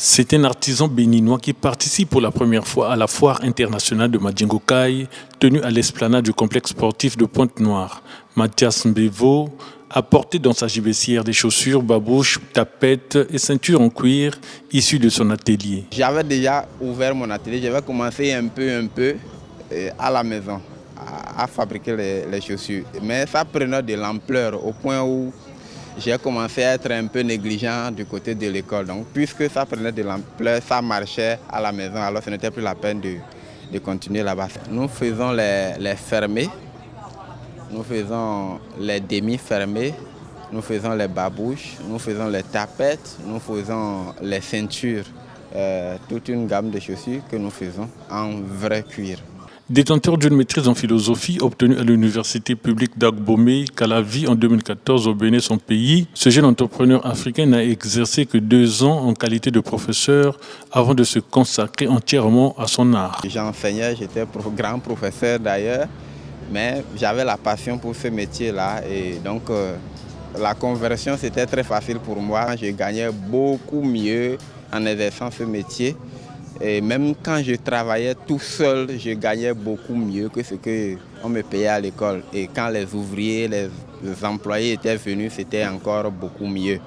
C'est un artisan béninois qui participe pour la première fois à la foire internationale de Madjengo Kai, tenue à l'esplanade du complexe sportif de Pointe-Noire. Mathias Mbevo a porté dans sa gibecière des chaussures, babouches, tapettes et ceintures en cuir issues de son atelier. J'avais déjà ouvert mon atelier, j'avais commencé un peu à la maison à fabriquer les chaussures. Mais ça prenait de l'ampleur au point où j'ai commencé à être un peu négligent du côté de l'école. Donc, puisque ça prenait de l'ampleur, ça marchait à la maison, alors ce n'était plus la peine de continuer là-bas. Nous faisons les fermés, nous faisons les demi-fermés, nous faisons les babouches, nous faisons les tapettes, nous faisons les ceintures, toute une gamme de chaussures que nous faisons en vrai cuir. Détenteur d'une maîtrise en philosophie obtenue à l'université publique d'Agbomey, Calavi en 2014 au Bénin, son pays, ce jeune entrepreneur africain n'a exercé que 2 ans en qualité de professeur avant de se consacrer entièrement à son art. J'enseignais, j'étais grand professeur d'ailleurs, mais j'avais la passion pour ce métier-là et donc la conversion c'était très facile pour moi. Je gagnais beaucoup mieux en exerçant ce métier. Et même quand je travaillais tout seul, je gagnais beaucoup mieux que ce qu'on me payait à l'école. Et quand les ouvriers, les employés étaient venus, c'était encore beaucoup mieux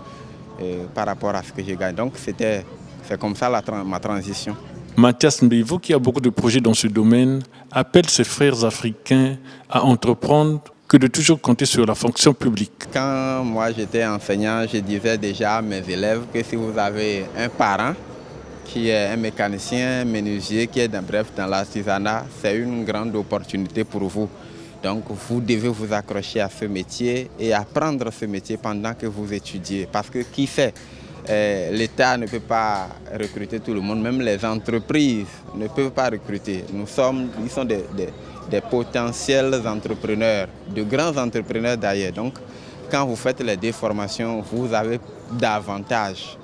par rapport à ce que je gagne. Donc c'est comme ça ma transition. Mathias Mbevo, qui a beaucoup de projets dans ce domaine, appelle ses frères africains à entreprendre que de toujours compter sur la fonction publique. Quand moi j'étais enseignant, je disais déjà à mes élèves que si vous avez un parent qui est un mécanicien, menuisier, qui est dans l'artisanat, c'est une grande opportunité pour vous. Donc vous devez vous accrocher à ce métier et apprendre ce métier pendant que vous étudiez. Parce que qui sait, l'État ne peut pas recruter tout le monde, même les entreprises ne peuvent pas recruter. Ils sont des potentiels entrepreneurs, de grands entrepreneurs d'ailleurs. Donc quand vous faites les déformations, vous avez davantage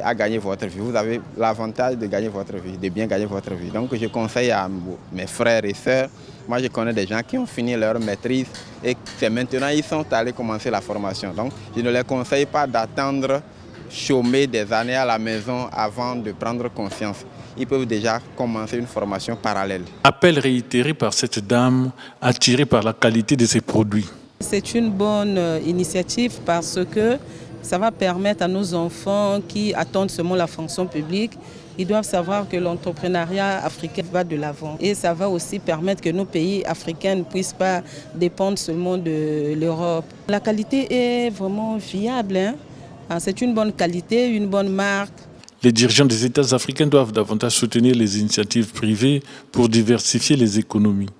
à gagner votre vie. Vous avez l'avantage de gagner votre vie, de bien gagner votre vie. Donc je conseille à mes frères et sœurs, moi je connais des gens qui ont fini leur maîtrise et c'est maintenant ils sont allés commencer la formation. Donc je ne les conseille pas d'attendre chômer des années à la maison avant de prendre conscience. Ils peuvent déjà commencer une formation parallèle. Appel réitéré par cette dame, attirée par la qualité de ses produits. C'est une bonne initiative parce que ça va permettre à nos enfants qui attendent seulement la fonction publique, ils doivent savoir que l'entrepreneuriat africain va de l'avant. Et ça va aussi permettre que nos pays africains ne puissent pas dépendre seulement de l'Europe. La qualité est vraiment viable. C'est une bonne qualité, une bonne marque. Les dirigeants des États africains doivent davantage soutenir les initiatives privées pour diversifier les économies.